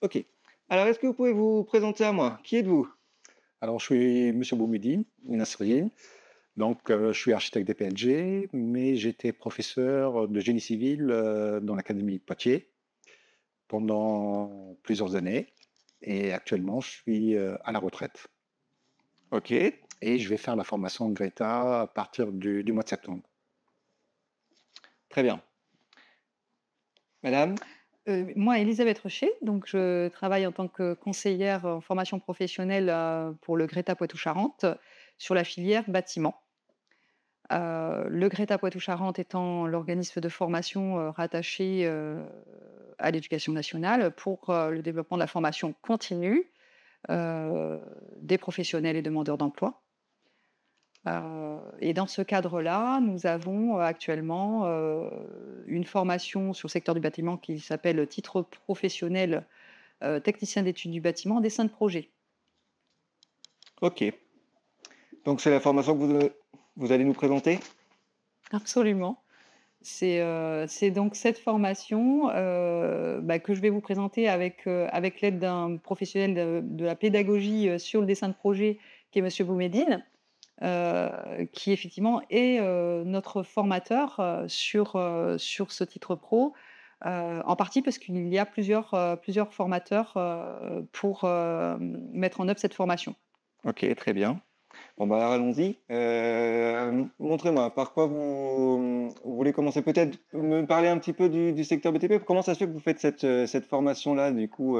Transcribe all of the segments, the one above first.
OK. Alors, est-ce que vous pouvez vous présenter à moi? Qui êtes-vous? Alors, je suis Monsieur Boumediene Nasriene. Donc, je suis architecte des PLG, mais j'étais professeur de génie civil dans l'académie de Poitiers pendant plusieurs années. Et actuellement, je suis à la retraite. OK, Et je vais faire la formation Greta à partir du mois de septembre. très bien. Madame? Moi, Elisabeth Rocher, donc je travaille en tant que conseillère en formation professionnelle, pour le Greta Poitou-Charentes, sur la filière bâtiment. Le Greta Poitou-Charentes étant l'organisme de formation, rattaché, à l'éducation nationale pour, le développement de la formation continue, des professionnels et demandeurs d'emploi. Et dans ce cadre-là, nous avons, actuellement, une formation sur le secteur du bâtiment qui s'appelle titre professionnel, technicien d'études du bâtiment en dessin de projet. OK. Donc c'est la formation que vous allez nous présenter? Absolument. C'est donc cette formation, que je vais vous présenter avec l'aide d'un professionnel de la pédagogie, sur le dessin de projet qui est monsieur Boumediene, qui effectivement est, notre formateur, sur ce titre pro, en partie parce qu'il y a plusieurs formateurs, pour, mettre en œuvre cette formation. OK, très bien. Bon, bah, alors allons-y. Montrez-moi, par quoi vous voulez commencer? Peut-être me parler un petit peu du secteur BTP? Comment ça se fait que vous faites cette formation-là, du coup,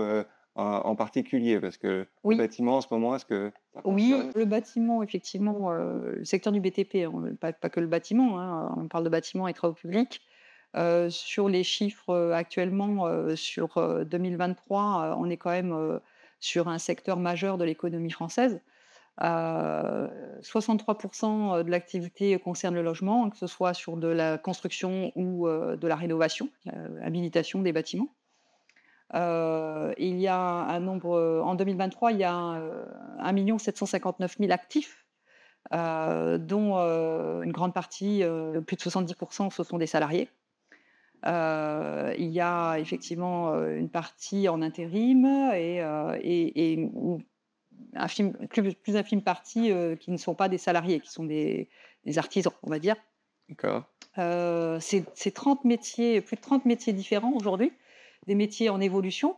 en particulier? Parce que le Oui, bâtiment, en ce moment, est-ce que ça oui, fonctionne? le bâtiment effectivement, le secteur du BTP, hein, pas que le bâtiment, hein, on parle de bâtiment et travaux publics. Sur les chiffres, actuellement, sur, 2023, on est quand même, sur un secteur majeur de l'économie française. 63 de l'activité concerne le logement, que ce soit sur de la construction ou, de la rénovation, habilitation des bâtiments. Il y a un nombre, en 2023, il y a, 1 759 000 actifs, dont, une grande partie, plus de 70 ce sont des salariés. Il y a effectivement, une partie en intérim et une plus infime partie, qui ne sont pas des salariés, qui sont des artisans, on va dire. D'accord. C'est 30 métiers, plus de 30 métiers différents aujourd'hui, des métiers en évolution.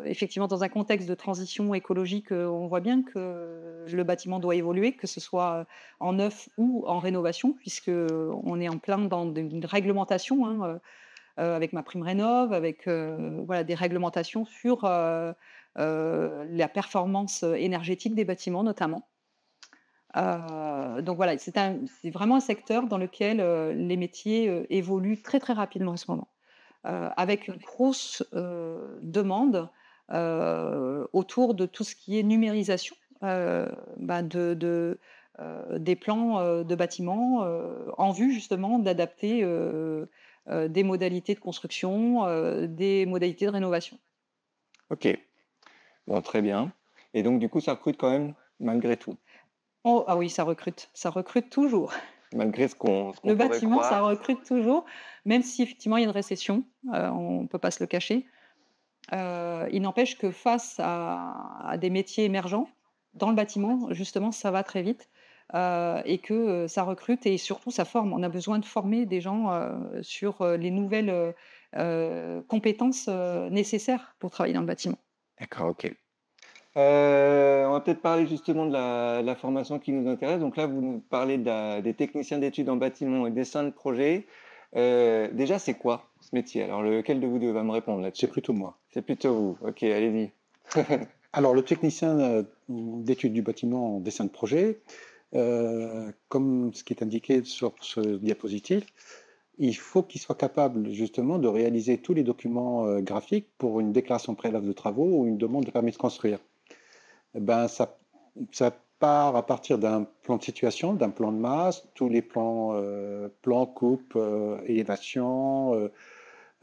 Effectivement, dans un contexte de transition écologique, on voit bien que le bâtiment doit évoluer, que ce soit, en neuf ou en rénovation, puisque on est en plein dans une réglementation, hein, avec MaPrimeRénov', avec, voilà, des réglementations sur, la performance énergétique des bâtiments notamment. Donc voilà, c'est vraiment un secteur dans lequel, les métiers, évoluent très, très rapidement en ce moment, avec une grosse, demande, autour de tout ce qui est numérisation, des plans, de bâtiments, en vue justement d'adapter, des modalités de construction, des modalités de rénovation. OK. Bon, très bien. Et donc, du coup, ça recrute quand même malgré tout, Oh, ah oui, ça recrute toujours. malgré ce qu'on Le pourrait bâtiment, ça croire. recrute toujours, même si effectivement il y a une récession, on ne peut pas se le cacher. Il n'empêche que face à des métiers émergents, dans le bâtiment, justement, ça va très vite, et que, ça recrute et surtout ça forme. On a besoin de former des gens, sur, les nouvelles, compétences, nécessaires pour travailler dans le bâtiment. D'accord, OK. On va peut-être parler justement de la formation qui nous intéresse. Donc là, vous nous parlez des techniciens d'études en bâtiment et dessin de projet. Déjà, c'est quoi ce métier? Alors, lequel de vous deux va me répondre C'est là-dessus? plutôt moi. C'est plutôt vous. OK, allez-y. Alors, le technicien d'études du bâtiment en dessin de projet, comme ce qui est indiqué sur ce diapositive, il faut qu'il soit capable justement de réaliser tous les documents graphiques pour une déclaration préalable de travaux ou une demande de permis de construire. Eh ben, ça part à partir d'un plan de situation, d'un plan de masse, tous les plans, plan, coupe, élévation,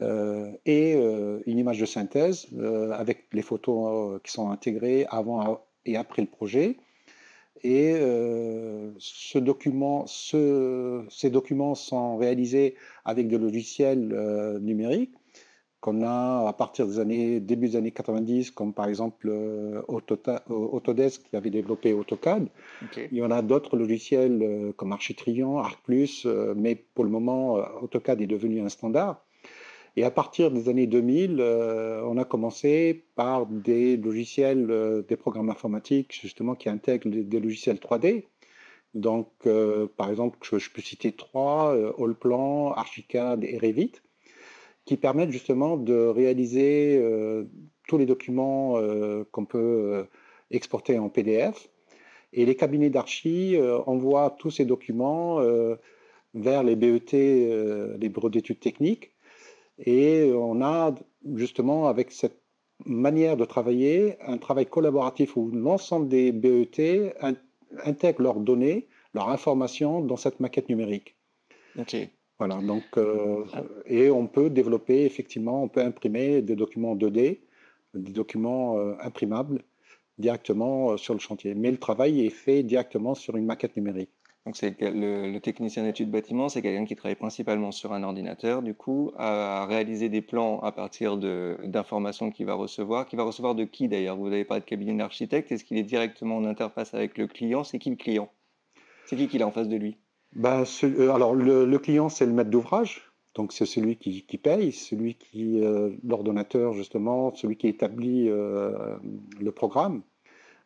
et une image de synthèse avec les photos qui sont intégrées avant et après le projet. Et ces documents sont réalisés avec des logiciels numériques qu'on a à partir début des années 90, comme par exemple Autodesk qui avait développé AutoCAD. Ok. Il y en a d'autres logiciels comme Architrion, ArcPlus, mais pour le moment, AutoCAD est devenu un standard. Et à partir des années 2000, on a commencé par des logiciels, des programmes informatiques justement qui intègrent des logiciels 3D. Donc, par exemple, je peux citer trois, Allplan, Archicad et Revit, qui permettent justement de réaliser tous les documents qu'on peut exporter en PDF. Et les cabinets d'archi envoient tous ces documents vers les BET, les bureaux d'études techniques. Et on a justement, avec cette manière de travailler, un travail collaboratif où l'ensemble des BET intègrent leurs données, leurs informations dans cette maquette numérique. Ok. Voilà, donc, et on peut développer, effectivement, on peut imprimer des documents 2D, des documents imprimables directement sur le chantier. Mais le travail est fait directement sur une maquette numérique. Donc c'est le technicien d'études bâtiment, c'est quelqu'un qui travaille principalement sur un ordinateur, du coup, à réaliser des plans à partir d'informations qu'il va recevoir. Qui va recevoir de qui d'ailleurs? Vous avez parlé de cabinet d'architecte, est-ce qu'il est directement en interface avec le client? C'est qui le client? C'est qui qu'il a en face de lui? Ben, alors, le client, c'est le maître d'ouvrage, donc c'est celui qui paye, celui qui, l'ordonnateur justement, celui qui établit le programme.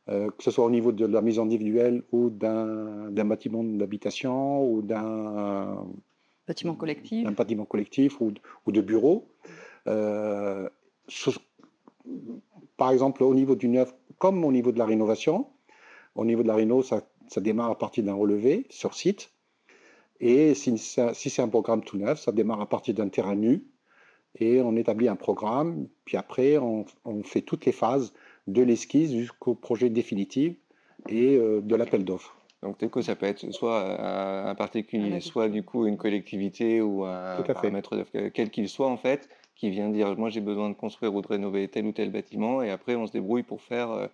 Que ce soit au niveau de la maison individuelle ou d'un bâtiment d'habitation ou Bâtiment collectif. bâtiment collectif ou de bureau. Par exemple, au niveau du neuf, comme au niveau de la rénovation, au niveau de la réno, ça démarre à partir d'un relevé sur site. Et si c'est un programme tout neuf, ça démarre à partir d'un terrain nu. Et on établit un programme, puis après, on fait toutes les phases de l'esquisse jusqu'au projet définitif et de l'appel d'offres. Donc, du coup, ça peut être soit un particulier, soit du coup une collectivité ou un maître d'œuvre, quel qu'il soit en fait, qui vient dire moi j'ai besoin de construire ou de rénover tel ou tel bâtiment, et après on se débrouille pour faire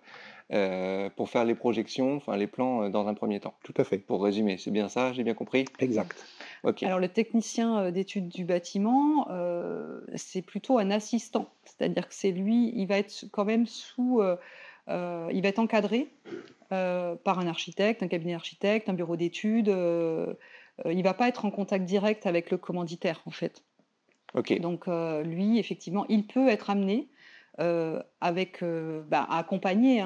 les projections, enfin les plans dans un premier temps. Tout à fait. Pour résumer, c'est bien ça, j'ai bien compris? Exact. Okay. Alors le technicien d'études du bâtiment, c'est plutôt un assistant, c'est-à-dire que c'est lui, il va être quand même il va être encadré par un architecte, un cabinet d'architecte, un bureau d'études. Il ne va pas être en contact direct avec le commanditaire, en fait. Okay. Donc, lui, effectivement, il peut être amené à accompagner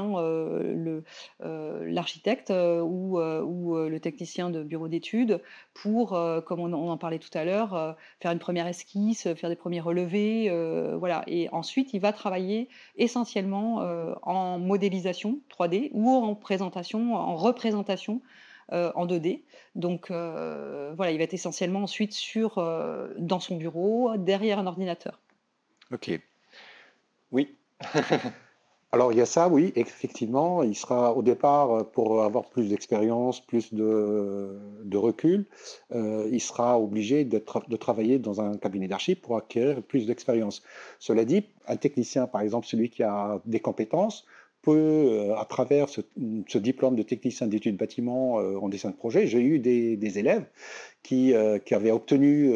l'architecte ou le technicien de bureau d'études pour, comme on en parlait tout à l'heure, faire une première esquisse, faire des premiers relevés, voilà. Et ensuite, il va travailler essentiellement en modélisation 3D ou en représentation en 2D. Donc voilà, il va être essentiellement ensuite dans son bureau, derrière un ordinateur. Ok. Oui. Alors il y a ça, oui, effectivement, il sera au départ, pour avoir plus d'expérience, plus de recul, il sera obligé de travailler dans un cabinet d'archi pour acquérir plus d'expérience. Cela dit, un technicien, par exemple, celui qui a des compétences, peut, à travers ce diplôme de technicien d'études bâtiment en dessin de projet, j'ai eu des élèves qui avaient obtenu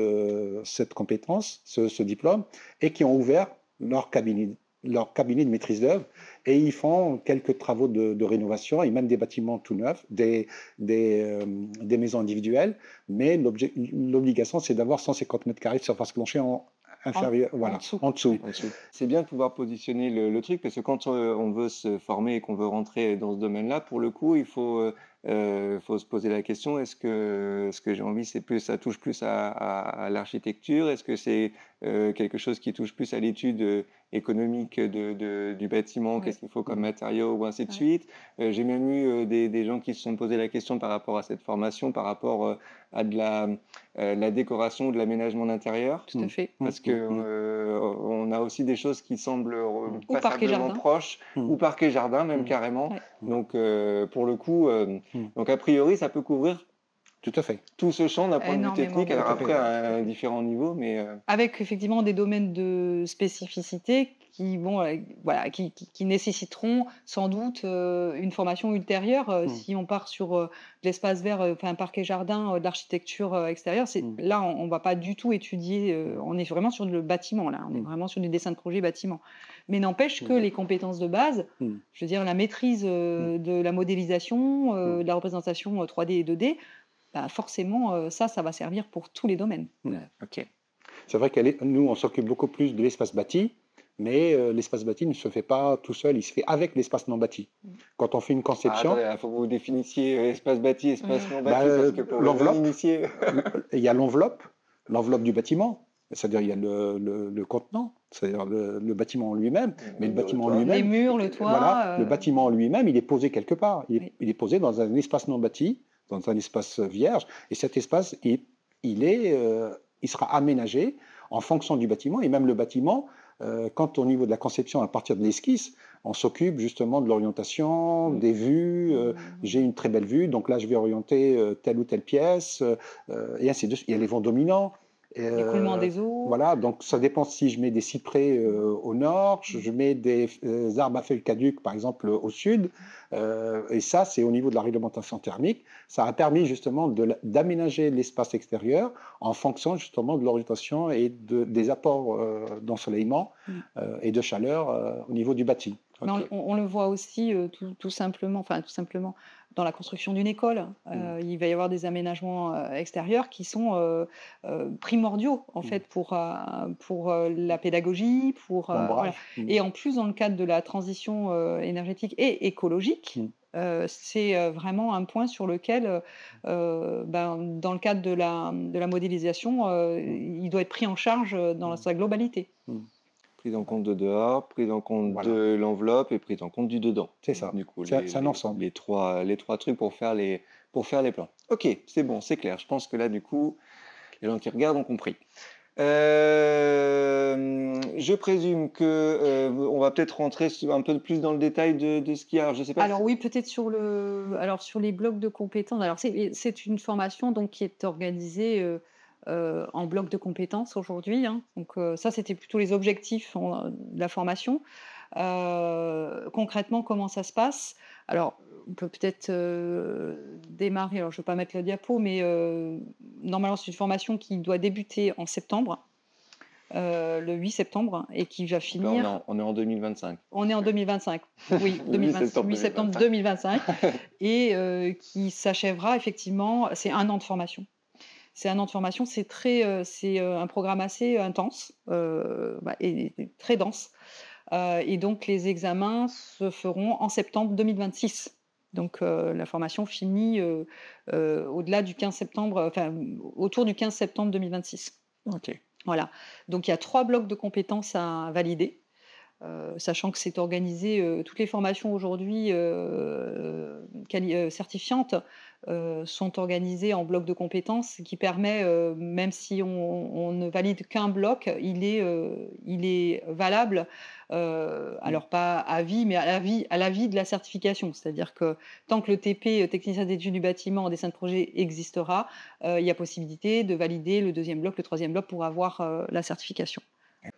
cette compétence, ce diplôme, et qui ont ouvert leur cabinet de maîtrise d'œuvre, et ils font quelques travaux de rénovation et même des bâtiments tout neufs, des maisons individuelles, mais l'obligation c'est d'avoir 150 mètres carrés de surface plancher inférieur, voilà, en dessous. C'est bien de pouvoir positionner le truc, parce que quand on veut se former et qu'on veut rentrer dans ce domaine-là, pour le coup, il faut se poser la question, est-ce que ce que j'ai envie, ça touche plus à l'architecture? Est-ce que c'est quelque chose qui touche plus à l'étude économique du bâtiment? Qu'est-ce qu'il faut comme matériaux ou ainsi de suite? J'ai même eu des gens qui se sont posé la question par rapport à cette formation, par rapport à de la décoration, de l'aménagement d'intérieur. Tout à fait. Parce que on a aussi des choses qui semblent passablement proches, ou parquet jardin même carrément. Donc pour le coup, donc a priori ça peut couvrir Tout à fait. Tout se change d'un point de vue Énormément technique, même. alors Tout à fait. après à différents niveaux, mais Avec effectivement des domaines de spécificité qui vont, voilà, qui nécessiteront sans doute, une formation ultérieure, Mmh. si on part sur, de l'espace vert, enfin parc et jardin, de l'architecture, extérieure, c'est Mmh. là on va pas du tout étudier, on est vraiment sur le bâtiment là, on est Mmh. vraiment sur du dessin de projet bâtiment. Mais n'empêche que Mmh. les compétences de base, Mmh. je veux dire la maîtrise, Mmh. de la modélisation, Mmh. de la représentation, 3D et 2D, bah, forcément, ça va servir pour tous les domaines. Mmh. OK. C'est vrai nous, on s'occupe beaucoup plus de l'espace bâti, mais l'espace bâti ne se fait pas tout seul, il se fait avec l'espace non bâti. Mmh. Quand on fait une Ah, conception, attendez, il faut que vous définissiez espace bâti, espace non bah, bâti, parce que pour le l'enveloppe, non-initié. il y a l'enveloppe du bâtiment, c'est-à-dire il y a le contenant, c'est-à-dire le bâtiment en lui-même, mais le bâtiment en toit. Les lui-même, murs, le voilà, toit, le bâtiment en lui-même, il est posé quelque part. Oui. Il est posé dans un espace non bâti, dans un espace vierge, et cet espace, il sera aménagé en fonction du bâtiment, et même le bâtiment, quand au niveau de la conception, à partir de l'esquisse, on s'occupe justement de l'orientation, Mm. des vues. J'ai une très belle vue, donc là je vais orienter telle ou telle pièce, et ainsi de suite. Il y a les vents dominants. L'écoulement des eaux. Voilà, donc ça dépend si je mets des cyprès au nord, je mets des arbres à feuilles caduques par exemple au sud, et ça c'est au niveau de la réglementation thermique. Ça a permis justement d'aménager l'espace extérieur en fonction justement de l'orientation et des apports d'ensoleillement et de chaleur au niveau du bâti. Mais Ok. on le voit aussi tout simplement, dans la construction d'une école. Il va y avoir des aménagements extérieurs qui sont primordiaux en fait pour la pédagogie, pour voilà. L'ombrage. Et en plus dans le cadre de la transition énergétique et écologique. C'est vraiment un point sur lequel, dans le cadre de la modélisation, il doit être pris en charge dans sa globalité. Prise en compte de dehors, prise en compte Voilà. de l'enveloppe et prise en compte du dedans. C'est ça. Du coup, C'est un ensemble. les trois trucs pour faire les plans. Ok, c'est bon, c'est clair. Je pense que là, du coup, les gens qui regardent ont compris. Je présume que on va peut-être rentrer un peu plus dans le détail de ce qu'il y a. Alors, je sais pas. Alors oui, peut-être sur les blocs de compétences. Alors c'est une formation donc qui est organisée en blocs de compétences aujourd'hui, hein. Donc ça, c'était plutôt les objectifs de la formation. Concrètement, comment ça se passe? Alors, on peut peut-être démarrer. Alors, je ne vais pas mettre le diapo, mais normalement, c'est une formation qui doit débuter en septembre, le 8 septembre, et qui va Là, finir. on est en 2025. On est en 2025, oui, 8 septembre 8 septembre 2025, et qui s'achèvera effectivement. C'est un an de formation. C'est un an de formation, c'est un programme assez intense et très dense. Et donc les examens se feront en septembre 2026. Donc la formation finit au-delà du 15 septembre, autour du 15 septembre 2026. Ok. Voilà. Donc il y a 3 blocs de compétences à valider. Sachant que c'est organisé, toutes les formations aujourd'hui certifiantes sont organisées en blocs de compétences, ce qui permet, même si on ne valide qu'un bloc, il est valable, alors pas à vie, mais à la vie de la certification. C'est-à-dire que tant que le TP, technicien d'études du bâtiment en dessin de projet existera, il y a possibilité de valider le 2e bloc, le 3e bloc pour avoir la certification.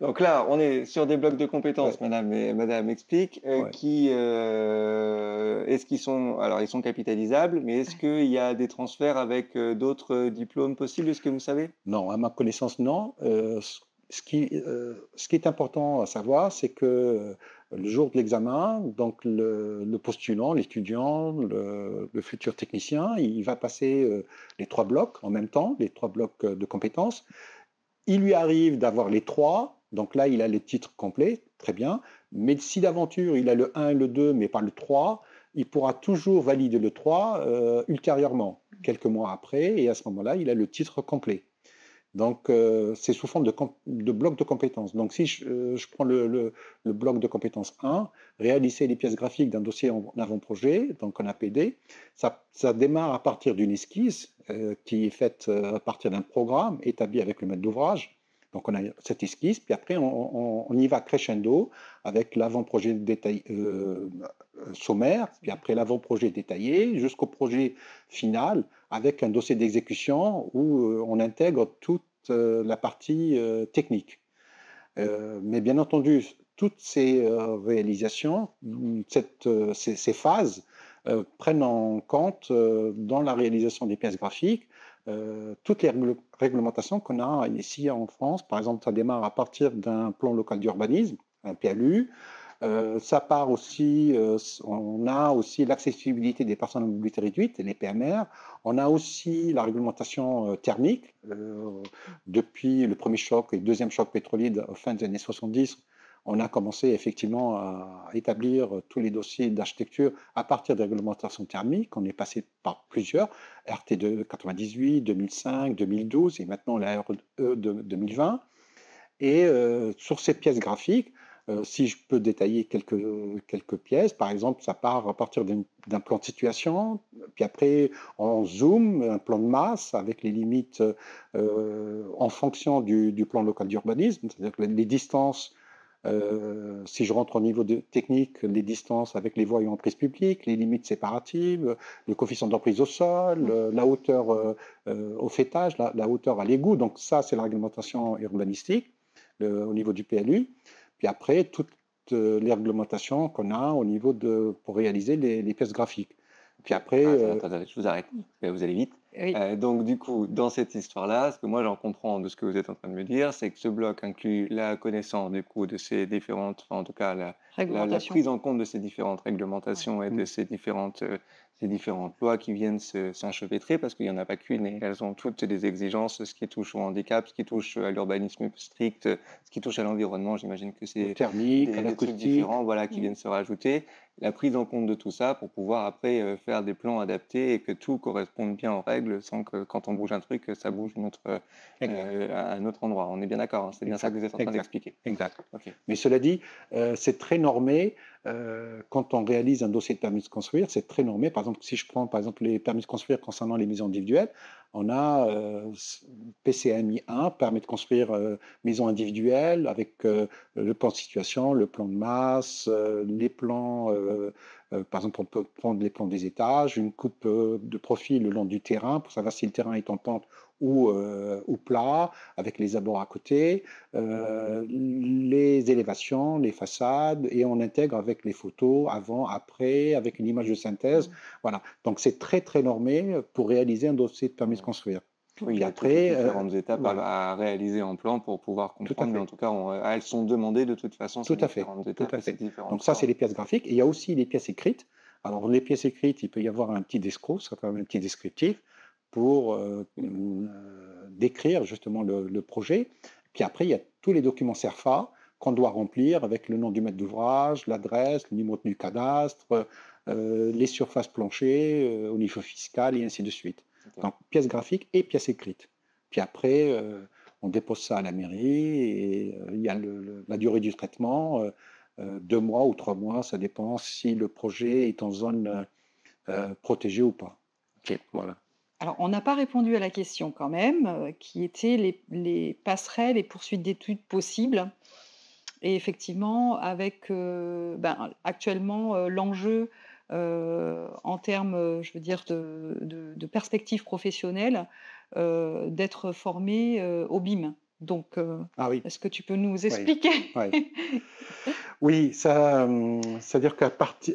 Donc là, on est sur des blocs de compétences, Ouais. madame explique, Ouais. qui, est-ce qu'ils sont, alors ils sont capitalisables, mais est-ce qu'il y a des transferts avec d'autres diplômes possibles, est-ce que vous savez? Non, à ma connaissance, non. Ce qui est important à savoir, c'est que le jour de l'examen, donc le postulant, l'étudiant, le futur technicien, il va passer les 3 blocs en même temps, les 3 blocs de compétences. Il lui arrive d'avoir les 3, donc là, il a les titres complets, très bien. Mais si d'aventure, il a le 1 et le 2, mais pas le 3, il pourra toujours valider le 3 ultérieurement, quelques mois après, et à ce moment-là, il a le titre complet. Donc, c'est sous forme de bloc de compétences. Donc, si je prends le bloc de compétences 1, réaliser les pièces graphiques d'un dossier en avant-projet, donc en APD, ça démarre à partir d'une esquisse qui est faite à partir d'un programme établi avec le maître d'ouvrage. Donc, on a cette esquisse, puis après, on y va crescendo avec l'avant-projet détaillé, sommaire, puis après l'avant-projet détaillé, jusqu'au projet final, avec un dossier d'exécution où on intègre toute la partie technique. Mais bien entendu, toutes ces réalisations, ces phases prennent en compte dans la réalisation des pièces graphiques toutes les réglementations qu'on a ici en France. Par exemple, ça démarre à partir d'un plan local d'urbanisme, un PLU. Ça part aussi, on a aussi l'accessibilité des personnes à mobilité réduite, les PMR. On a aussi la réglementation thermique. Depuis le premier choc et le deuxième choc pétrolier de fin des années 70, on a commencé effectivement à établir tous les dossiers d'architecture à partir des réglementations thermiques. On est passé par plusieurs, RT 98, 2005, 2012 et maintenant la RE de 2020. Et sur ces pièces graphiques, si je peux détailler quelques pièces, par exemple, ça part à partir d'un plan de situation, puis après on zoom, un plan de masse avec les limites en fonction du plan local d'urbanisme, c'est-à-dire que les distances, si je rentre au niveau technique, les distances avec les voies et emprises publiques, les limites séparatives, le coefficient d'emprise au sol, la hauteur au faîtage, la hauteur à l'égout, donc ça c'est la réglementation urbanistique au niveau du PLU. Puis après, toutes les réglementations qu'on a au niveau pour réaliser les pièces graphiques. Puis après. Attendez, je vous arrête, vous allez vite. Oui. Donc, du coup, dans cette histoire-là, ce que moi j'en comprends de ce que vous êtes en train de me dire, c'est que ce bloc inclut la connaissance du coup de ces différentes, en tout cas la prise en compte de ces différentes réglementations et de ces différentes lois qui viennent s'enchevêtrer, parce qu'il n'y en a pas qu'une et elles ont toutes des exigences, ce qui touche au handicap, ce qui touche à l'urbanisme strict, ce qui touche à l'environnement, j'imagine que c'est thermique, des trucs différents voilà, qui viennent se rajouter. La prise en compte de tout ça pour pouvoir après faire des plans adaptés et que tout corresponde bien aux règles sans que quand on bouge un truc, ça bouge à un autre endroit. On est bien d'accord, hein, c'est bien ça que vous êtes en train d'expliquer. Exact. Okay. Mais cela dit, c'est très normé. Quand on réalise un dossier de permis de construire, c'est très normé. Par exemple, si je prends par exemple les permis de construire concernant les maisons individuelles, on a PCMI 1, permis de construire maison individuelle avec le plan de situation, le plan de masse, les plans, par exemple, on peut prendre les plans des étages, une coupe de profil le long du terrain pour savoir si le terrain est en pente ou plat, avec les abords à côté, les élévations, les façades, et on intègre avec les photos avant, après, avec une image de synthèse. Voilà. Donc c'est très très normé pour réaliser un dossier de permis de construire. Oui, il y a après, différentes étapes à réaliser en plan pour pouvoir comprendre, mais en tout cas, elles sont demandées de toute façon. Tout à fait. Tout à fait. Donc ça, c'est les pièces graphiques. Et il y a aussi les pièces écrites. Alors les pièces écrites, il peut y avoir un petit descros, ça peut avoir un petit descriptif pour décrire justement le projet. Puis après, il y a tous les documents CERFA qu'on doit remplir avec le nom du maître d'ouvrage, l'adresse, le numéro du cadastre, les surfaces planchées au niveau fiscal et ainsi de suite. Donc, pièces graphiques et pièces écrites. Puis après, on dépose ça à la mairie et il y a la durée du traitement, 2 mois ou 3 mois, ça dépend si le projet est en zone protégée ou pas. Okay, voilà. Alors, on n'a pas répondu à la question quand même, qui était les passerelles et poursuites d'études possibles. Et effectivement, avec actuellement l'enjeu en termes, je veux dire, de perspectives professionnelles, d'être formé au BIM. Donc, est-ce que tu peux nous expliquer? Oui, c'est-à-dire qu'à partir,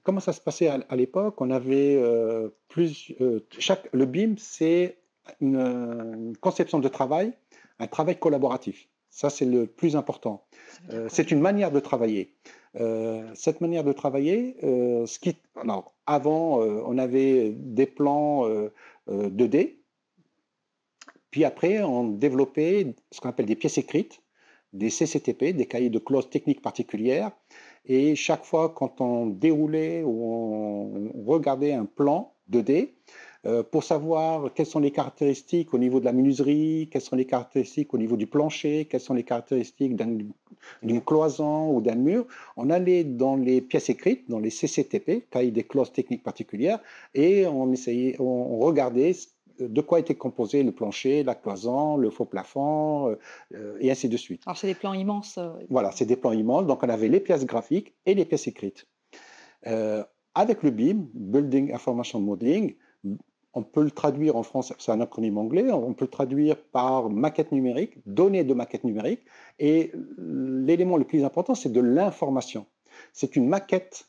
comment ça se passait à l'époque? On avait le BIM, c'est une conception de travail, un travail collaboratif. Ça, c'est le plus important. C'est une manière de travailler. Cette manière de travailler, alors, avant, on avait des plans 2D, puis après, on développait ce qu'on appelle des pièces écrites, des CCTP, des cahiers de clauses techniques particulières, et chaque fois quand on déroulait ou on regardait un plan 2D, pour savoir quelles sont les caractéristiques au niveau de la menuiserie, quelles sont les caractéristiques au niveau du plancher, quelles sont les caractéristiques d'une cloison ou d'un mur, on allait dans les pièces écrites, dans les CCTP, cahiers des clauses techniques particulières, et on regardait de quoi était composé le plancher, la cloison, le faux plafond, et ainsi de suite. Alors, c'est des plans immenses. Voilà, c'est des plans immenses. Donc, on avait les pièces graphiques et les pièces écrites. Avec le BIM, Building Information Modeling, on peut le traduire en France, c'est un acronyme anglais, on peut le traduire par maquette numérique, données de maquette numérique, et l'élément le plus important, c'est de l'information. C'est une maquette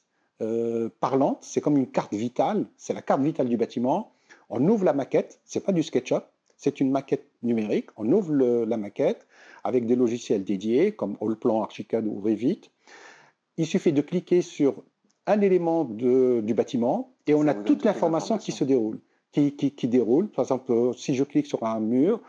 parlante, c'est comme une carte vitale, c'est la carte vitale du bâtiment. On ouvre la maquette, c'est pas du SketchUp, c'est une maquette numérique. On ouvre la maquette avec des logiciels dédiés comme Allplan, Archicad ou Revit. Il suffit de cliquer sur un élément du bâtiment et on Ça a vous donne toute toutes les l'information qui informations. se déroule. Qui déroule. Par exemple, si je clique sur un mur,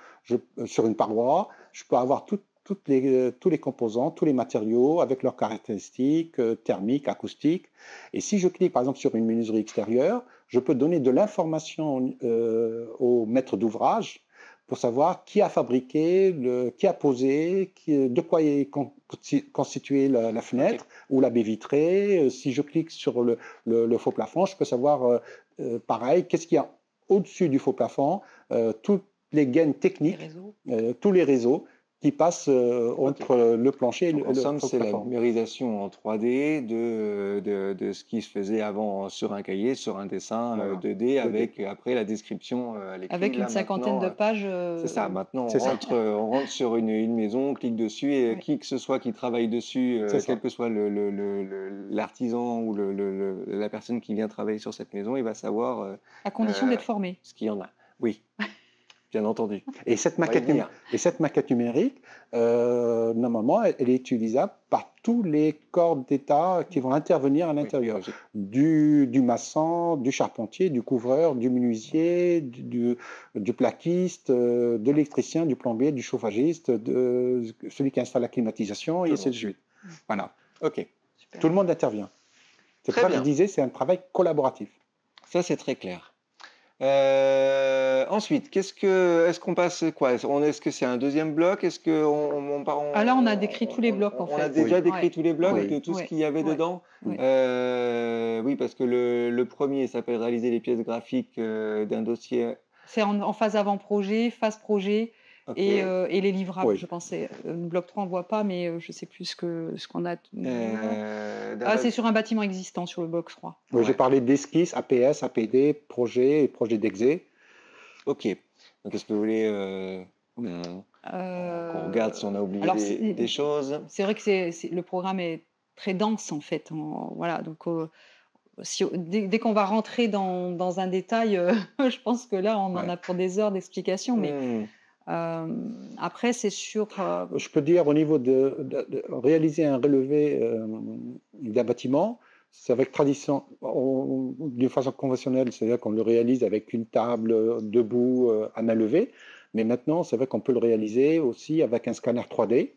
sur une paroi, je peux avoir tous les composants, tous les matériaux avec leurs caractéristiques thermiques, acoustiques. Et si je clique par exemple sur une menuiserie extérieure, je peux donner de l'information au maître d'ouvrage pour savoir qui a fabriqué, qui a posé, de quoi est constituée la fenêtre ou la baie vitrée. Si je clique sur le faux plafond, je peux savoir, pareil, qu'est-ce qu'il y a au-dessus du faux plafond, toutes les gaines techniques, tous les réseaux qui passent entre le plancher et Donc, le en somme, faux c'est la plafond. numérisation en 3D de ce qui se faisait avant sur un cahier, sur un dessin Voilà. 2D, avec après la description à l'écrit. Avec Là, une cinquantaine de maintenant, pages. c'est ça. Maintenant, C'est ça. on rentre sur une maison, on clique dessus et Ouais. qui que ce soit qui travaille dessus, C'est ça. quel que soit l'artisan ou la personne qui vient travailler sur cette maison, il va savoir À condition d'être formé. ce qu'il y en a. Oui, bien entendu. Et cette On va y venir. maquette numérique, normalement, elle est utilisable par tous les corps d'État qui vont intervenir à l'intérieur. logique. Du maçon, du charpentier, du couvreur, du menuisier, du plaquiste, de l'électricien, du plombier, du chauffagiste, de celui qui installe la climatisation, et ainsi de suite. Voilà. Ok, Super. Tout le monde intervient. C'est Très pour ça que bien. je disais, c'est un travail collaboratif. ça c'est très clair. Ensuite, est-ce qu'on passe quoi? Est-ce que c'est un deuxième bloc? Est-ce que on part Ah là, on a décrit tous les blocs en on a fait. déjà Oui. décrit Ouais. tous les blocs Oui. de tout ce Ouais. qu'il y avait Ouais. dedans? Ouais. Oui, parce que le premier s'appelle réaliser les pièces graphiques d'un dossier. C'est en phase avant-projet, phase projet Ok. et les livrables, Oui. je pensais. Bloc 3, on ne voit pas, mais je ne sais plus ce qu'on a. D'un C'est sur un bâtiment existant, sur le bloc 3. Oui, Ouais. j'ai parlé d'esquisse, APS, APD, projet et projet d'exé. Ok. Donc, est-ce que vous voulez qu'on regarde si on a oublié Alors, des choses? c'est vrai que le programme est très dense en fait. Voilà, donc dès qu'on va rentrer dans un détail, je pense que là, on en Ouais. a pour des heures d'explication. Mais après, c'est sur. Je peux dire au niveau de réaliser un relevé d'un bâtiment, c'est avec tradition, d'une façon conventionnelle, c'est-à-dire qu'on le réalise avec une table debout à main levée, mais maintenant, c'est vrai qu'on peut le réaliser aussi avec un scanner 3D.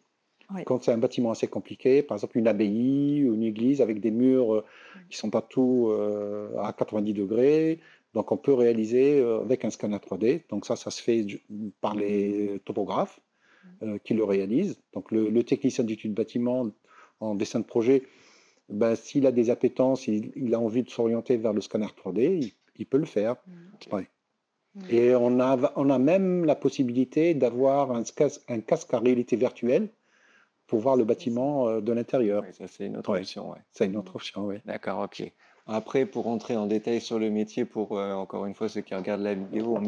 Ouais. Quand c'est un bâtiment assez compliqué, par exemple une abbaye ou une église avec des murs qui ne sont pas tous à 90 degrés, donc on peut réaliser avec un scanner 3D. Donc ça se fait par les topographes qui le réalisent. Donc le technicien d'études bâtiment en dessin de projet, ben, s'il a des appétences, il a envie de s'orienter vers le scanner 3D, il peut le faire. Ouais. Et on a même la possibilité d'avoir un casque à réalité virtuelle pour voir le bâtiment de l'intérieur. Oui, ça c'est une autre Ouais. option. Ouais. C'est une autre option, oui. D'accord, ok. Après, pour rentrer en détail sur le métier, pour encore une fois ceux qui regardent la vidéo,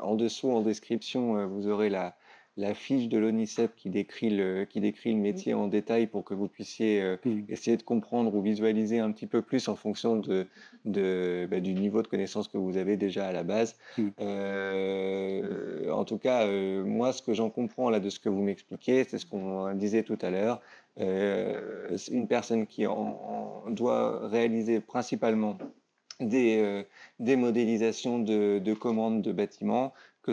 en dessous, en description, vous aurez la fiche de l'ONICEP qui décrit le métier en détail pour que vous puissiez essayer de comprendre ou visualiser un petit peu plus en fonction du niveau de connaissance que vous avez déjà à la base. En tout cas, moi, ce que j'en comprends là de ce que vous m'expliquez, c'est ce qu'on disait tout à l'heure. Une personne qui doit réaliser principalement des modélisations de commandes de bâtiments, que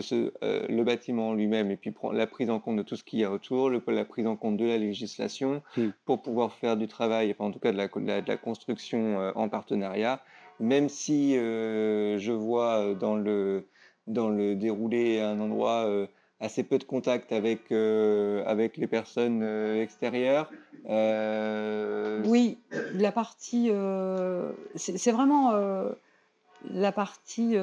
le bâtiment lui-même, et puis la prise en compte de tout ce qu'il y a autour, la prise en compte de la législation, pour pouvoir faire du travail, enfin, en tout cas de la construction en partenariat, même si je vois dans le déroulé à un endroit assez peu de contact avec les personnes extérieures. Oui, la partie. C'est vraiment la partie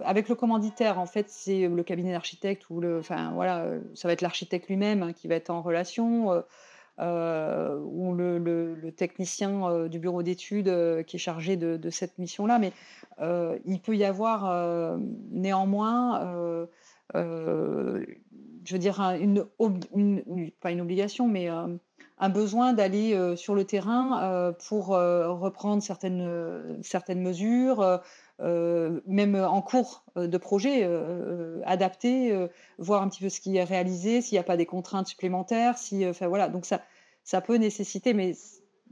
avec le commanditaire. En fait, c'est le cabinet d'architecte enfin voilà, ça va être l'architecte lui-même qui va être en relation. ou le technicien du bureau d'études qui est chargé de cette mission-là. Mais il peut y avoir néanmoins, je veux dire, pas une obligation, mais un besoin d'aller sur le terrain pour reprendre certaines mesures, même en cours de projet, adapter, voir un petit peu ce qui est réalisé, s'il n'y a pas des contraintes supplémentaires, si, enfin voilà, donc ça peut nécessiter, mais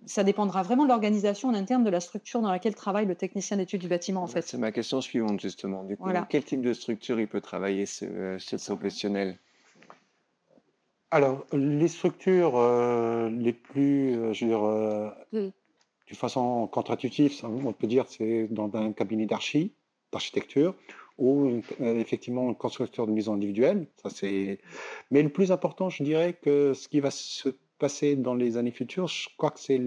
ça dépendra vraiment de l'organisation en interne de la structure dans laquelle travaille le technicien d'études du bâtiment, en fait. C'est ma question suivante, justement. Du coup, dans Voilà. quel type de structure il peut travailler, ce professionnel? Alors, les structures les plus, je veux dire, Mm. de façon contre-intuitive, on peut dire c'est dans un cabinet d'architecture, ou effectivement un constructeur de maisons individuelles. Ça, c'est... Mais le plus important, je dirais que ce qui va se passer dans les années futures, je crois que c'est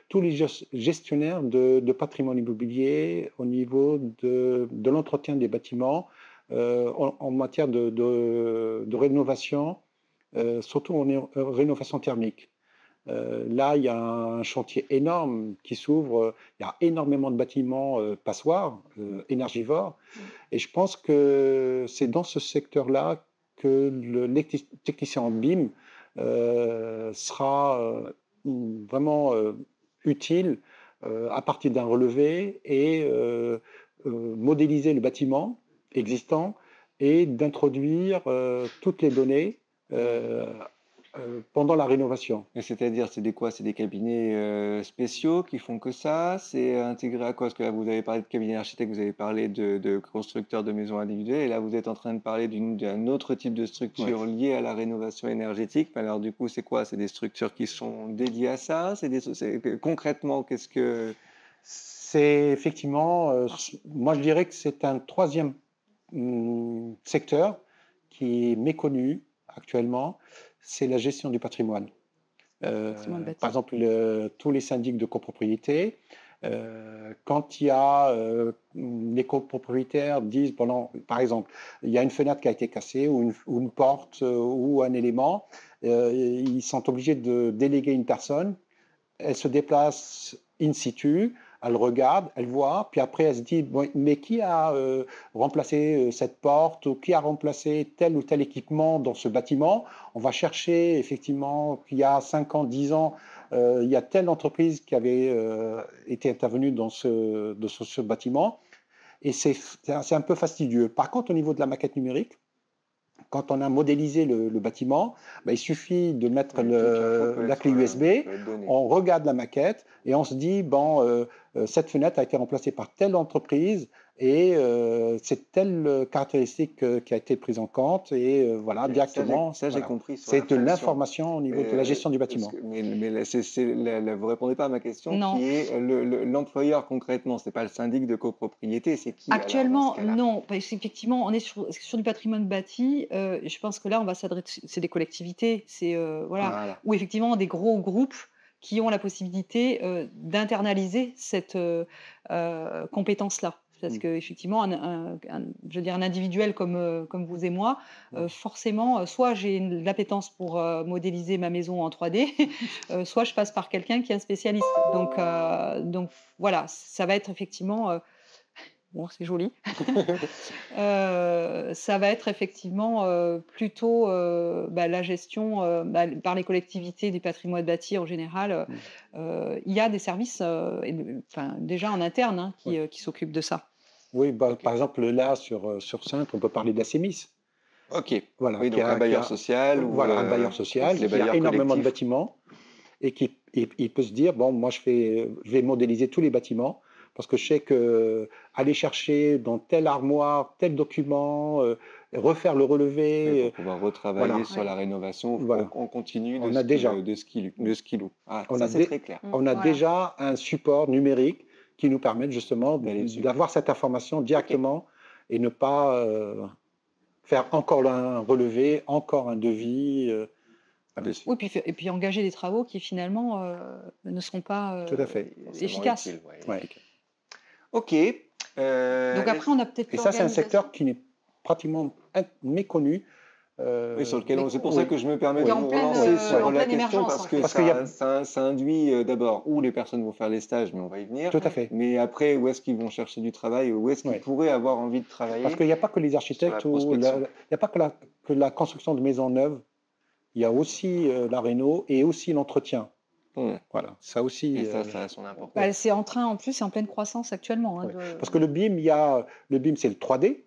tous les gestionnaires de patrimoine immobilier au niveau de l'entretien des bâtiments en matière de rénovation, surtout en rénovation thermique. Là, il y a un chantier énorme qui s'ouvre. Il y a énormément de bâtiments passoires, énergivores. Et je pense que c'est dans ce secteur-là que le technicien en BIM sera vraiment utile à partir d'un relevé et modéliser le bâtiment existant et d'introduire toutes les données euh, pendant la rénovation. Et c'est-à-dire, c'est des quoi? C'est des cabinets spéciaux qui font que ça? C'est intégré à quoi? Parce que là, vous avez parlé de cabinet architecte, vous avez parlé de constructeurs de maisons individuelles, et là, vous êtes en train de parler d'un autre type de structure Ouais. liée à la rénovation énergétique. Mais alors, du coup, c'est quoi? C'est des structures qui sont dédiées à ça? Concrètement, qu'est-ce que... C'est effectivement, moi je dirais que c'est un troisième secteur qui est méconnu actuellement, c'est la gestion du patrimoine. Patrimoine bâti. Par exemple, tous les syndics de copropriété, quand il y a les copropriétaires disent, par exemple, il y a une fenêtre qui a été cassée ou une porte ou un élément, ils sont obligés de déléguer une personne. Elle se déplace in situ, elle regarde, elle voit, puis après elle se dit, bon, mais qui a remplacé cette porte ou qui a remplacé tel ou tel équipement dans ce bâtiment? On va chercher effectivement qu'il y a 5 ans, 10 ans, il y a telle entreprise qui avait été intervenue dans ce bâtiment, et c'est un peu fastidieux. Par contre, au niveau de la maquette numérique, quand on a modélisé le bâtiment, il suffit de mettre la clé USB, on regarde la maquette et on se dit, bon, cette fenêtre a été remplacée par telle entreprise et c'est telle caractéristique qui a été prise en compte et voilà, directement. Ça, j'ai compris. C'est de l'information au niveau de la gestion du bâtiment. Mais vous ne répondez pas à ma question, Non. qui est l'employeur concrètement. Ce n'est pas le syndic de copropriété, c'est qui? Actuellement, non. Effectivement, on est sur du patrimoine bâti. Je pense que là, on va s'adresser, c'est des collectivités, Voilà. ou effectivement des gros groupes qui ont la possibilité d'internaliser cette compétence-là. Parce qu'effectivement, je veux dire, un individuel comme vous et moi, forcément, soit j'ai l'appétence pour modéliser ma maison en 3D, soit je passe par quelqu'un qui est un spécialiste. Donc voilà, ça va être effectivement... bon, c'est joli. Ça va être effectivement plutôt la gestion par les collectivités du patrimoine bâti en général. Il y a des services déjà en interne qui s'occupent de ça. Oui, par exemple, là, sur Saintes, on peut parler d'ACEMIS. Ok. Voilà, oui, donc un bailleur social. Voilà, un bailleur social qui a énormément de bâtiments et qui il peut se dire, bon, moi, je vais modéliser tous les bâtiments parce que je sais qu'aller chercher dans telle armoire, tel document, refaire le relevé... pour pouvoir retravailler sur la rénovation, on continue de Skiloo. Ah, ça, c'est très clair. On a déjà un support numérique qui nous permettent justement d'avoir cette information directement et ne pas faire encore un relevé, encore un devis. Oui, et puis engager des travaux qui finalement ne seront pas tout à fait efficaces. Utile, Ok. Donc après, on a peut-être... Et ça, c'est un secteur qui n'est pratiquement méconnu Oui, sur lequel mais c'est pour ça oui, que je me permets qui de est oui, en vous pleine, relancer sur en la pleine question émergence, parce en que fait. parce qu'il y a ça induit d'abord où les personnes vont faire les stages, mais on va y venir, tout à Oui. fait, mais après où est-ce qu'ils vont chercher du travail, où est-ce qu'ils oui. pourraient avoir envie de Parce travailler qu'il n'y a pas que les sur la architectes prospection. il n'y a pas que la construction de maisons neuves, il y a aussi la réno et aussi l'entretien. Hmm. Voilà, ça Et aussi. ça a son importance. Bah, c'est en train, en plus, c'est en pleine croissance actuellement. Hein, Ouais. Parce que le BIM, le BIM, c'est le 3D.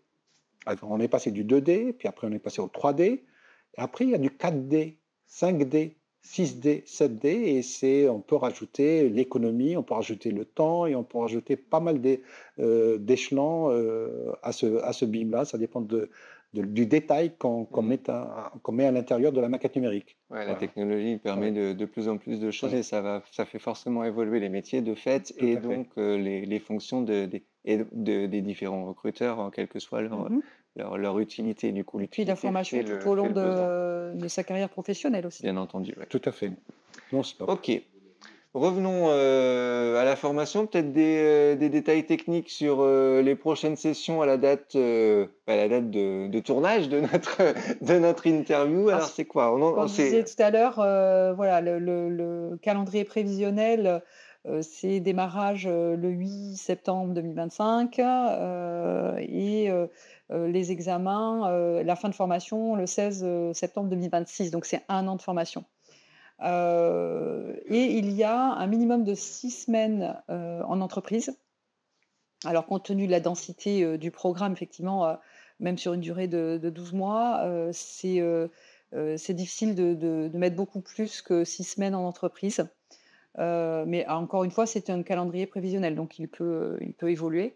On est passé du 2D, puis après on est passé au 3D. Et après, il y a du 4D, 5D, 6D, 7D, et on peut rajouter l'économie, on peut rajouter le temps, et on peut rajouter pas mal d'échelons à ce BIM-là. Ça dépend du détail qu'on met à l'intérieur de la maquette numérique. Ouais, la Voilà. technologie permet Ouais. de plus en plus de choses Ouais. et ça fait forcément évoluer les métiers de fait Tout et à fait. donc les fonctions des différents recruteurs, quelle que soit Mhm. leur utilité. Du coup, Et puis la l'utilité formation fait tout au long le besoin, de sa carrière professionnelle aussi. bien entendu. Ouais. Tout à fait. Non-stop. Ok. Revenons à la formation, peut-être des détails techniques sur les prochaines sessions à la date de tournage de de notre interview. Alors, Alors, c'est quoi? comme je disais tout à l'heure, voilà, le calendrier prévisionnel, c'est démarrage le 8 septembre 2025 et les examens, la fin de formation le 16 septembre 2026. Donc, c'est un an de formation. Et il y a un minimum de 6 semaines en entreprise. Alors, compte tenu de la densité du programme, effectivement, même sur une durée de 12 mois, c'est difficile de mettre beaucoup plus que 6 semaines en entreprise. Mais encore une fois, c'est un calendrier prévisionnel, donc il peut évoluer.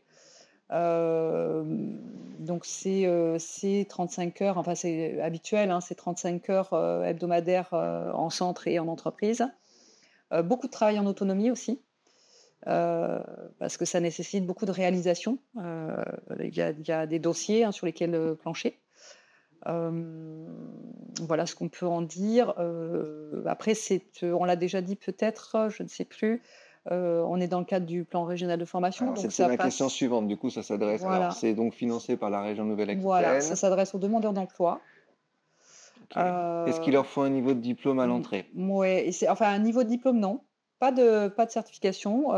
Donc c'est 35 heures, enfin c'est habituel, hein, c'est 35 heures hebdomadaires en centre et en entreprise. Beaucoup de travail en autonomie aussi, parce que ça nécessite beaucoup de réalisation. Il y a des dossiers hein, sur lesquels plancher. Voilà ce qu'on peut en dire. Après, on l'a déjà dit peut-être, je ne sais plus. On est dans le cadre du plan régional de formation, Alors, donc c'était ça ma question passe. suivante. Du coup, ça s'adresse. Alors, Voilà, c'est donc financé par la région voilà, ça Nouvelle-Aquitaine. s'adresse aux demandeurs d'emploi. Ok. Est-ce qu'il leur faut un niveau de diplôme à l'entrée? Ouais, et enfin un niveau de diplôme, non, pas de certification,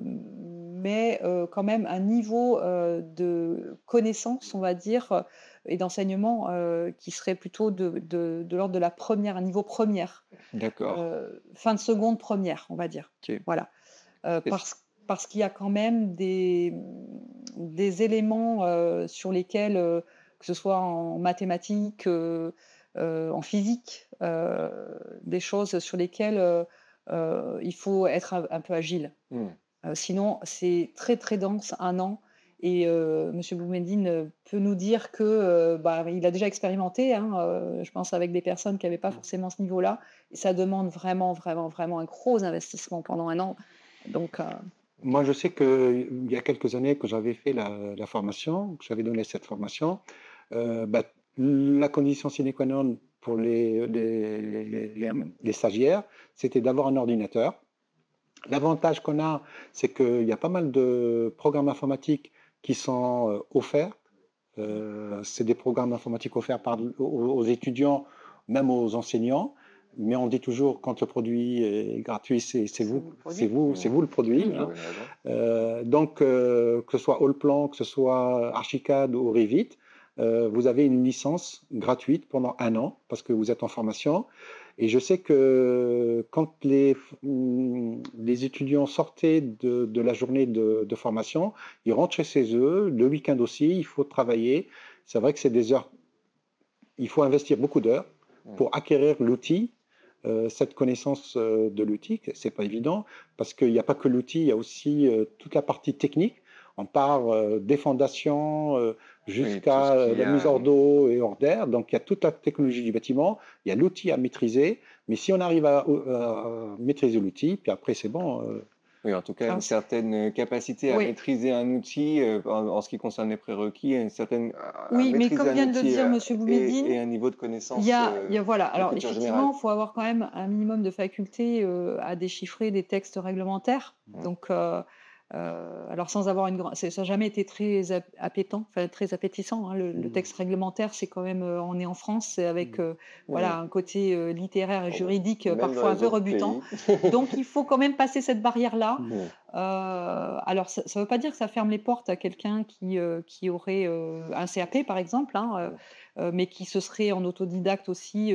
mais quand même un niveau de connaissance, on va dire, et d'enseignement qui serait plutôt de l'ordre de la première, un niveau première. D'accord. Fin de seconde, première, on va dire. Ok. Voilà. Est-ce- Parce qu'il y a quand même des éléments sur lesquels, que ce soit en mathématiques, en physique, des choses sur lesquelles il faut être un peu agile. Hmm. Sinon, c'est très très dense, un an. Et Monsieur Boumediene peut nous dire que bah, il a déjà expérimenté, hein, je pense, avec des personnes qui n'avaient pas forcément ce niveau-là. Et ça demande vraiment, vraiment, vraiment un gros investissement pendant un an. Donc, Moi, je sais qu'il y a quelques années que j'avais fait la formation, que j'avais donné cette formation. Bah, la condition sine qua non pour les stagiaires, c'était d'avoir un ordinateur. L'avantage qu'on a, c'est qu'il y a pas mal de programmes informatiques qui sont offerts. C'est des programmes informatiques offerts aux étudiants, même aux enseignants. Mais on dit toujours quand le produit est gratuit, c'est vous, le produit. c'est vous le produit. Vous Hein. avez raison. Donc, que ce soit Allplan, que ce soit Archicad ou Revit, vous avez une licence gratuite pendant un an parce que vous êtes en formation. Et je sais que quand les étudiants sortaient de la journée de formation, ils rentraient chez eux, le week-end aussi, il faut travailler. C'est vrai que c'est des heures, il faut investir beaucoup d'heures pour acquérir l'outil, cette connaissance de l'outil, c'est pas évident, parce qu'il n'y a pas que l'outil, il y a aussi toute la partie technique. On part des fondations Oui, tout jusqu'à ce qui la mise hors d'eau et hors d'air. Donc il y a toute la technologie du bâtiment, il y a l'outil à maîtriser, mais si on arrive à maîtriser l'outil, puis après c'est bon. Oui, en tout cas, Alors, une certaine capacité à oui, maîtriser un outil en ce qui concerne les prérequis, une certaine à oui, mais maîtriser comme un vient de le outil dire Monsieur Boumediene, et un niveau de connaissance voilà. de Alors culture générale. effectivement, il faut avoir quand même un minimum de faculté à déchiffrer des textes réglementaires. Donc Alors sans avoir ça n'a jamais été très très appétissant, hein. Le texte réglementaire, c'est quand même, on est en France, c'est avec, voilà, un côté, littéraire et Bon, bah, juridique, même dans parfois un les peu autres rebutant. pays. Donc il faut quand même passer cette barrière-là. Mmh. Alors ça ne veut pas dire que ça ferme les portes à quelqu'un qui aurait, un CAP par exemple, hein, mais qui se serait en autodidacte aussi,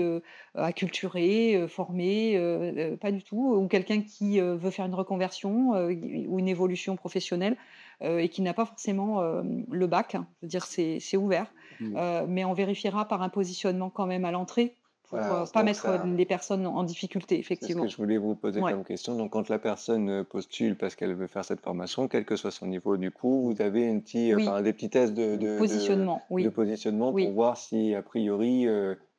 acculturé, formé, pas du tout. Ou quelqu'un qui, veut faire une reconversion, ou une évolution professionnelle, et qui n'a pas forcément, le bac, hein. Je veux dire, c'est ouvert, Mmh. mais on vérifiera par un positionnement quand même à l'entrée pour, Voilà, pas donc mettre, ça les personnes en difficulté, c'est ce que effectivement. je voulais vous poser Ouais, comme question. Donc quand la personne, postule parce qu'elle veut faire cette formation, quel que soit son niveau, du coup, vous avez oui, enfin des petits tests positionnement, de oui, positionnement pour oui. voir si a priori,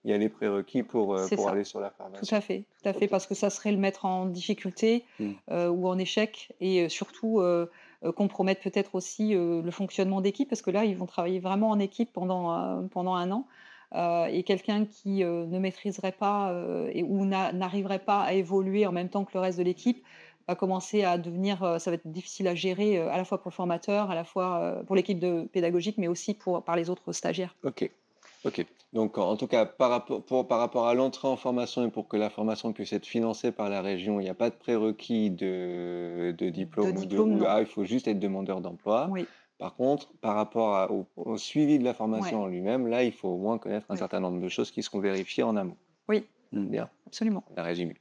il y a les prérequis C'est pour ça, aller sur la tout formation. à fait, tout à fait, OK. parce que ça serait le mettre en difficulté, Mmh. ou en échec et surtout, compromettre peut-être aussi, le fonctionnement d'équipe parce que là, ils vont travailler vraiment en équipe pendant 1 an, et quelqu'un qui, ne maîtriserait pas, ou n'arriverait pas à évoluer en même temps que le reste de l'équipe va commencer à devenir, ça va être difficile à gérer, à la fois pour le formateur, à la fois, pour l'équipe pédagogique, mais aussi par les autres stagiaires. OK. OK. Donc en tout cas, par rapport à l'entrée en formation et pour que la formation puisse être financée par la région, il n'y a pas de prérequis de De diplôme diplôme, non. ah, il faut juste être demandeur d'emploi. Oui, Par contre, par rapport au suivi de la ouais, formation en lui-même, là, il faut au moins connaître un ouais, certain nombre de choses qui seront vérifiées en amont. oui, Mmh. Bien, absolument. on a résumé.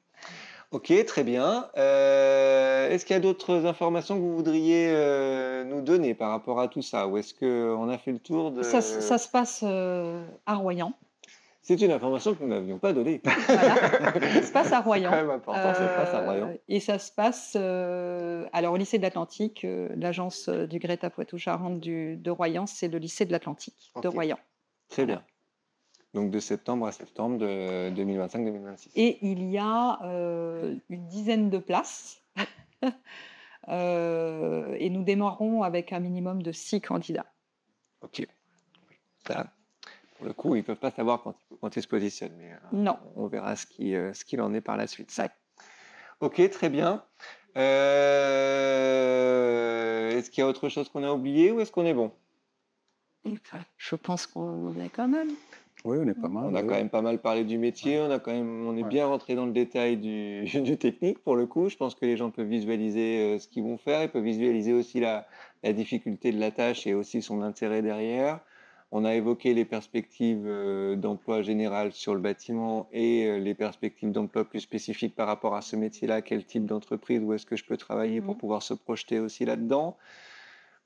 OK, très bien. Est-ce qu'il y a d'autres informations que vous voudriez, nous donner par rapport à tout ça? Ou est-ce qu'on a fait le tour de... Ça se passe, à Royan, C'est une information que nous n'avions pas donnée. voilà. Ça se passe à C'est quand Royan, même important, ça se passe à Royan. et ça se passe, alors au lycée de l'Atlantique, l'agence, du Greta Poitou-Charentes de Royan, c'est le lycée de l'Atlantique de OK, Royan. très Voilà, bien. Donc de septembre à septembre de 2025-2026. et il y a, une dizaine de places, et nous démarrons avec un minimum de 6 candidats. OK. Ça, pour le coup, ils peuvent pas savoir quand ils se positionnent, mais Non. on verra ce qu'il en est par la suite, ça. Ouais. OK, très bien. Est-ce qu'il y a autre chose qu'on a oublié ou est-ce qu'on est bon? Je pense qu'on est quand même. Oui, on est pas mal, On a oui. quand même pas mal parlé du métier, on est Ouais. bien rentré dans le détail du technique pour le coup. Je pense que les gens peuvent visualiser ce qu'ils vont faire, ils peuvent visualiser aussi la difficulté de la tâche et aussi son intérêt derrière. On a évoqué les perspectives d'emploi général sur le bâtiment et les perspectives d'emploi plus spécifiques par rapport à ce métier-là. Quel type d'entreprise, où est-ce que je peux travailler pour Mmh. pouvoir se projeter aussi là-dedans?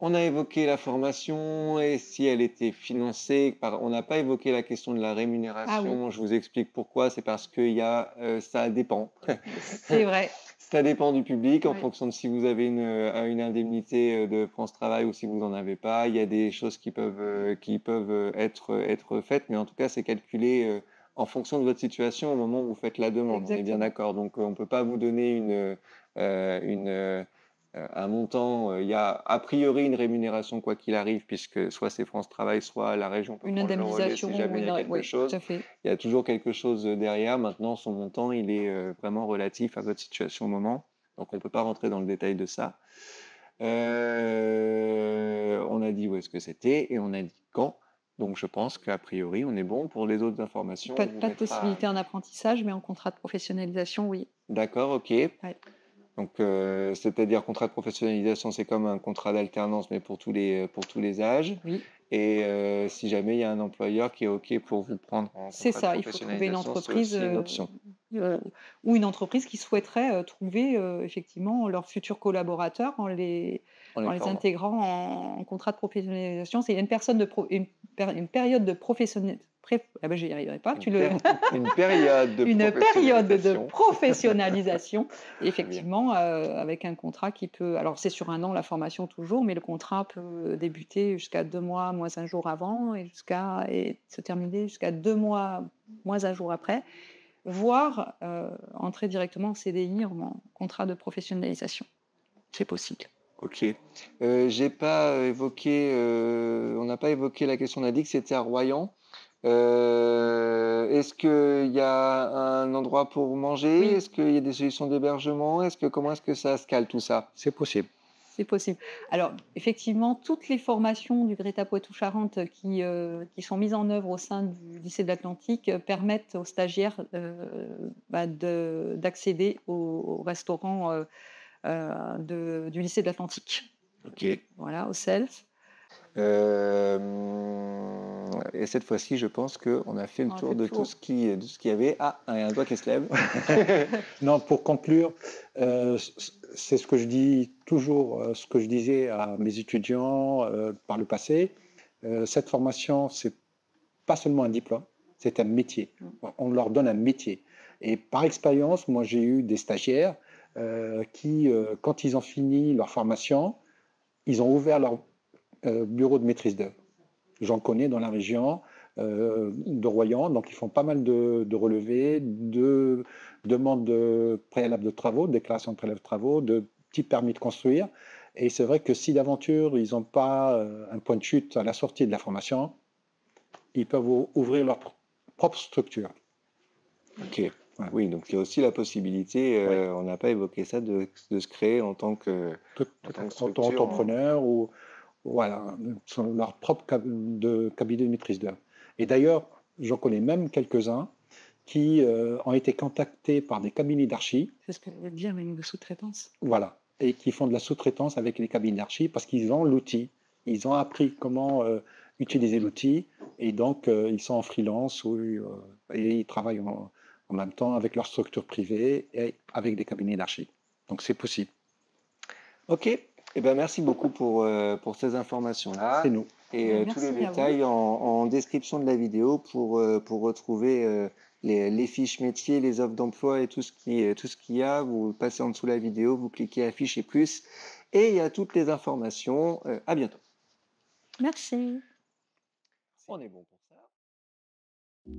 On a évoqué la formation et si elle était financée on n'a pas évoqué la question de la Ah oui, rémunération. Je vous explique pourquoi. C'est parce qu'il y a, ça dépend. c'est vrai. Ça dépend du public en Ouais, fonction de si vous avez une indemnité de France Travail ou si vous n'en avez pas. Il y a des choses qui peuvent être faites, mais en tout cas, c'est calculé en fonction de votre situation au moment où vous faites la demande. On est bien exactement. d'accord. Donc, on ne peut pas vous donner un montant. Il y a a priori une rémunération quoi qu'il arrive, puisque soit c'est France Travail, soit la région peut Une prendre le relais indemnisation si ou jamais il y a quelque oui, tout chose. à fait. Il y a toujours quelque chose derrière. Maintenant, son montant, il est vraiment relatif à votre situation au moment. Donc, on ne peut pas rentrer dans le détail de ça. On a dit où est-ce que c'était et on a dit quand. Donc, je pense qu'a priori, on est bon. Pour les autres informations, on vous Pas de mettra... possibilité en apprentissage, mais en contrat de professionnalisation, oui. D'accord, ok. Ouais. Donc, c'est-à-dire contrat de professionnalisation, c'est comme un contrat d'alternance, mais pour tous les âges. Oui, Et si jamais il y a un employeur qui est OK pour vous prendre en c'est contrat de ça. Il faut trouver une professionnalisation, c'est entreprise, aussi une option. heu, ou une entreprise qui souhaiterait, trouver, effectivement leurs futurs collaborateurs En en les les formant. intégrant en contrat de professionnalisation. C'est une personne une période de professionnel ah bah, j'y arriverai pas. Une, une période de Une période de professionnalisation. professionnalisation, Très bien. effectivement, avec un contrat qui peut, alors c'est sur 1 an la formation toujours, mais le contrat peut débuter jusqu'à 2 mois moins 1 jour avant et se terminer jusqu'à 2 mois moins 1 jour après, voire, entrer directement en CDI, en contrat de professionnalisation. C'est possible. OK. J'ai pas évoqué, on n'a pas évoqué la question, on a dit que c'était à Royan. Est-ce qu'il y a un endroit pour manger? Oui, Est-ce qu'il y a des solutions d'hébergement? Comment est-ce que ça se cale tout ça? C'est possible. C'est possible. Alors, effectivement, toutes les formations du Greta Poitou-Charentes qui sont mises en œuvre au sein du lycée de l'Atlantique permettent aux stagiaires d'accéder au restaurant du lycée de l'Atlantique. Ok. Voilà, au SELF. Et cette fois-ci, je pense qu'on a fait le On a tour fait le de tout tour. ce qu'il y avait. Ah, il y a un doigt qui se lève. Non, pour conclure, c'est ce que je dis toujours, ce que je disais à mes étudiants par le passé. Cette formation, c'est pas seulement un diplôme, c'est un métier. On leur donne un métier. Et par expérience, moi, j'ai eu des stagiaires qui, quand ils ont fini leur formation, ils ont ouvert leur bureau de maîtrise d'œuvre. J'en connais dans la région de Royan, donc ils font pas mal de relevés, de demandes préalables de travaux, de déclarations de préalables de travaux, de petits permis de construire. Et c'est vrai que si d'aventure, ils n'ont pas un point de chute à la sortie de la formation, ils peuvent ouvrir leur propre structure. Ok. Voilà. Oui, donc il y a aussi la possibilité, Oui. on n'a pas évoqué ça, de se créer en tant que structure. Auto-entrepreneur ou voilà, leur propre cabinet de maîtrise d'œuvre. Et d'ailleurs, j'en connais même quelques-uns qui ont été contactés par des cabinets d'archi. C'est ce que je veux dire, mais de sous-traitance. Voilà, et qui font de la sous-traitance avec les cabinets d'archi parce qu'ils ont l'outil. Ils ont appris comment utiliser l'outil et donc ils sont en freelance et ils travaillent en même temps avec leur structure privée et avec des cabinets d'archi. Donc c'est possible. Ok. Eh ben, merci beaucoup pour ces informations-là. C'est nous. Et tous les Merci à vous. détails en description de la vidéo pour retrouver les fiches métiers, les offres d'emploi et tout ce qu'il y a. Vous passez en dessous de la vidéo, vous cliquez afficher plus et il y a toutes les informations. À bientôt. Merci. On est bon pour ça.